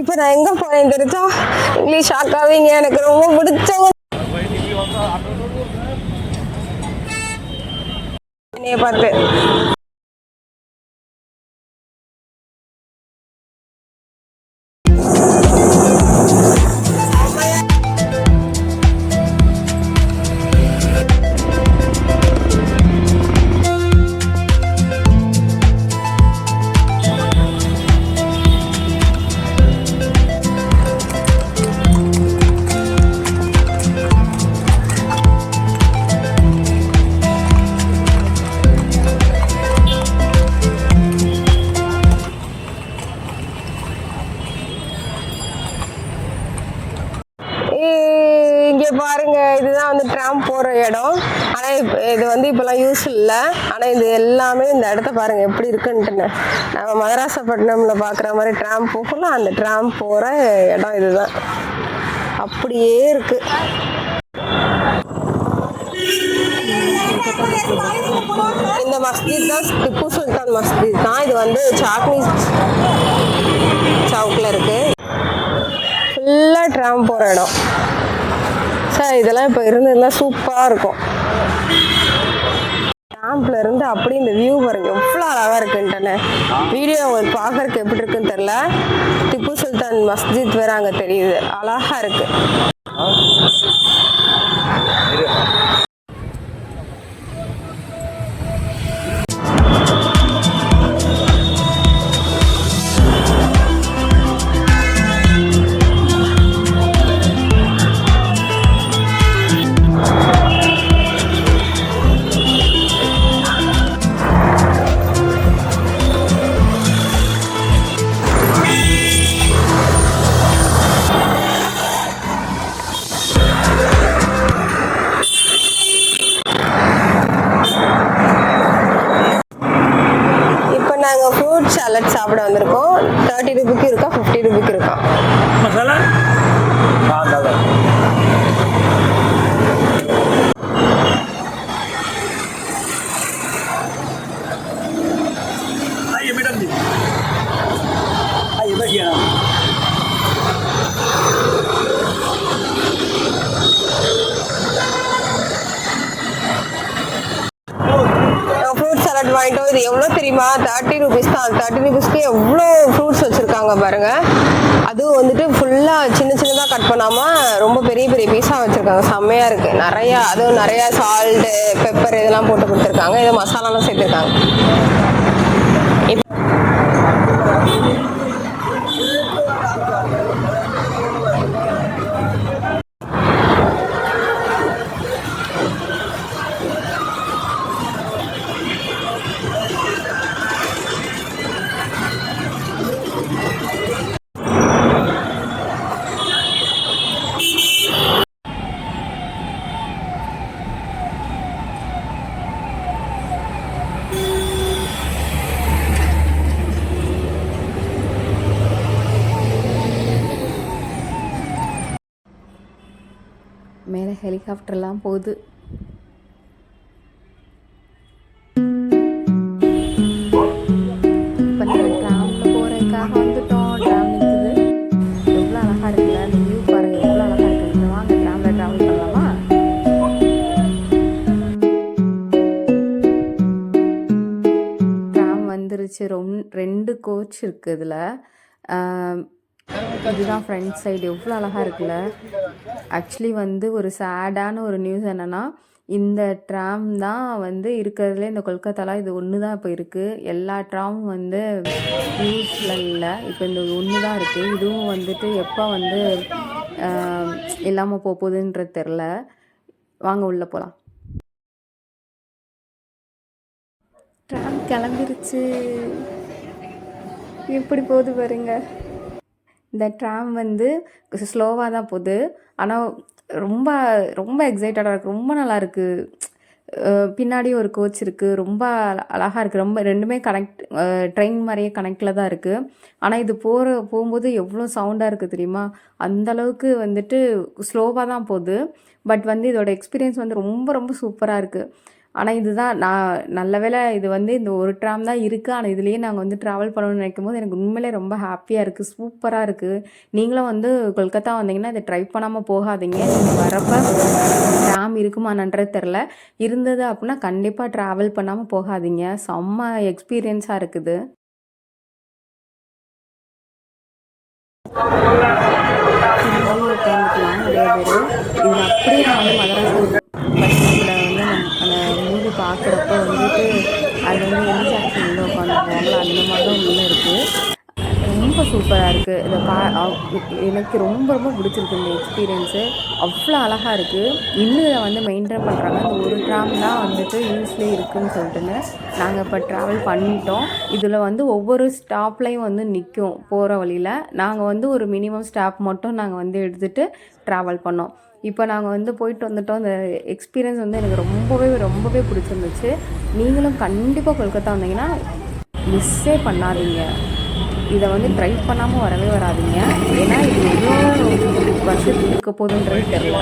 இப்போ நான் எங்கே போனேன் தெரிஞ்சா இங்கிலீஷ் ஆக்காதீங்க, எனக்கு ரொம்ப பிடிச்சவங்க என்னைய பார்த்து. இங்கே பாருங்க, இதுதான் வந்து ட்ராம் போகிற இடம். ஆனால் இது வந்து இப்போலாம் யூஸ் இல்லை. ஆனால் இது எல்லாமே இந்த இடத்த பாருங்க எப்படி இருக்குன்ட்டுன்னு. நம்ம மதராசப்பட்டினம்ல பார்க்குற மாதிரி ட்ராம் போகல, அந்த ட்ராம் போகிற இடம் இதுதான். அப்படியே இருக்கு. இந்த மஸ்ஜித் தான் திப்பு சுல்தான் மஸ்ஜித் தான். இது வந்து சாக்னி சவுக்கில் இருக்கு. ஃபுல்லாக ட்ராம் போகிற இடம் சார். இதெல்லாம் இப்போ இருந்ததுலாம் சூப்பராக இருக்கும். ட்ராம்பில் இருந்து அப்படி இந்த வியூ பாருங்க எவ்வளோ அழகாக இருக்குன்ட்டுன்னு. வீடியோ உங்களுக்கு பார்க்கறதுக்கு எப்படி இருக்குன்னு தெரில. திப்பு சுல்தான் மஸ்ஜித் வேறு அங்கே தெரியுது, அழகாக இருக்கு. நாங்கள் ஃப்ரூட் சாலட் சாப்பிட வந்திருக்கோம். 30 ரூபாய்க்கு இருக்கா, 50 ரூபாய்க்கு இருக்கா. வாங்கிட்டோம். இது எவ்வளோ தெரியுமா? 30 ரூபீஸ் தான். 30 ரூபீஸ்க்கு எவ்வளோ ஃப்ரூட்ஸ் வச்சுருக்காங்க பாருங்க. அதுவும் வந்துட்டு ஃபுல்லாக சின்ன சின்னதாக கட் பண்ணாமல் ரொம்ப பெரிய பெரிய பீஸாக வச்சுருக்காங்க. செம்மையாக இருக்குது. நிறையா, அதுவும் நிறையா சால்ட்டு, பெப்பர் இதெல்லாம் போட்டு கொடுத்துருக்காங்க. இதை மசாலாலாம் சேர்த்துருக்காங்க. மேலே ஹெலிகாப்டர்லாம் போகுது. இப்போ நாங்கள் ட்ராமில் போகிறதுக்காக வந்துட்டோம். ட்ராம் நிற்குது. எவ்வளோ அழகாக இருக்குல்ல, அந்த வியூ பாருங்கள் எவ்வளோ அழகாக இருக்குது. வாங்க ட்ராமில் ட்ராவல் பண்ணலாமா? ட்ராம் வந்துருச்சு. 2 கோச் இருக்குது இதில். இதுதான் ஃப்ரண்ட் சைடு. எவ்வளோ அழகாக இருக்குல்ல. ஆக்சுவலி வந்து ஒரு சேடான ஒரு நியூஸ் என்னென்னா, இந்த ட்ராம் தான் வந்து இருக்கிறதுல இந்த கொல்கத்தாவில் இது ஒன்று தான் இப்போ இருக்குது. எல்லா ட்ராமும் வந்து யூஸில் இல்லை. இப்போ இந்த ஒன்று தான் இருக்குது. இதுவும் வந்துட்டு எப்போ வந்து இல்லாமல் போகுதுன்றது தெரில. வாங்க உள்ளே போகலாம். ட்ராம் கிளம்பிருச்சு. எப்படி போகுது பாருங்க. இந்த ட்ராம் வந்து ஸ்லோவாக தான் போகுது. ஆனால் ரொம்ப ரொம்ப எக்ஸைட்டடாக இருக்குது. ரொம்ப நல்லாயிருக்கு. பின்னாடி ஒரு கோச் இருக்குது. ரொம்ப அழகாக இருக்குது. ரொம்ப ரெண்டுமே ட்ரெயின் மாதிரியே கனெக்டில் தான் இருக்குது. ஆனால் இது போகும்போது எவ்வளோ சவுண்டாக இருக்குது தெரியுமா? அந்தளவுக்கு வந்துட்டு ஸ்லோவாக தான் போகுது. பட் வந்து இதோட எக்ஸ்பீரியன்ஸ் வந்து ரொம்ப ரொம்ப சூப்பராக இருக்குது. ஆனால் இதுதான் நான் நல்ல வேளை இது வந்து இந்த ஒரு ட்ராம் தான் இருக்குது. ஆனால் இதுலேயே நாங்கள் வந்து ட்ராவல் பண்ணணும்னு நினைக்கும் போது எனக்கு உண்மையிலே ரொம்ப ஹாப்பியாக இருக்குது, சூப்பராக இருக்குது. நீங்களும் வந்து கொல்கத்தா வந்தீங்கன்னா இதை ட்ரை பண்ணாமல் போகாதீங்க. நீங்கள் வரப்போ ட்ராம் இருக்குமானன்றது தெரில, இருந்தது அப்படின்னா கண்டிப்பாக ட்ராவல் பண்ணாமல் போகாதீங்க. செம்ம எக்ஸ்பீரியன்ஸாக இருக்குது. இதுலேயே உட்காந்துக்கலாம் நிறைய பேர். இதில் அப்படியே நான் வந்து மதராஸ் பஸ் ஸ்டாண்டில் வந்து அந்த மூவி பார்க்குறப்ப வந்துட்டு அது வந்து எலி ஜாக்சன் உள்ள உட்காந்து போவாங்களோ அந்த மாதிரி தான் உள்ள இருக்குது. ரொம்ப சூப்பராக இருக்குது. இதை எனக்கு ரொம்ப ரொம்ப பிடிச்சிருக்கு இந்த எக்ஸ்பீரியன்ஸு. அவ்வளோ அழகாக இருக்குது. இன்னும் இதை வந்து மெயின்டைன் பண்ணுறாங்க. இந்த ஒரு ட்ராம் தான் வந்துட்டு யூஸ்லேயே இருக்குதுன்னு சொல்லிட்டுன்னு நாங்கள் இப்போ ட்ராவல் பண்ணிட்டோம். இதில் வந்து ஒவ்வொரு ஸ்டாப்லேயும் வந்து நிற்கும் போகிற வழியில். நாங்கள் வந்து ஒரு மினிமம் ஸ்டாப் மட்டும் நாங்கள் வந்து எடுத்துகிட்டு ட்ராவல் பண்ணோம். இப்போ நாங்கள் வந்து போயிட்டு வந்துட்டோம். அந்த எக்ஸ்பீரியன்ஸ் வந்து எனக்கு ரொம்பவே ரொம்பவே பிடிச்சிருந்துச்சு. நீங்களும் கண்டிப்பாக கொல்கத்தா வந்தீங்கன்னா மிஸ்ஸே பண்ணாதீங்க. இதை வந்து ட்ரை பண்ணாமல் வரவே வராதீங்க. ஏன்னா இது எவ்வளோ வருஷத்துக்கு இருக்க போகுதுன்றது தெரியல.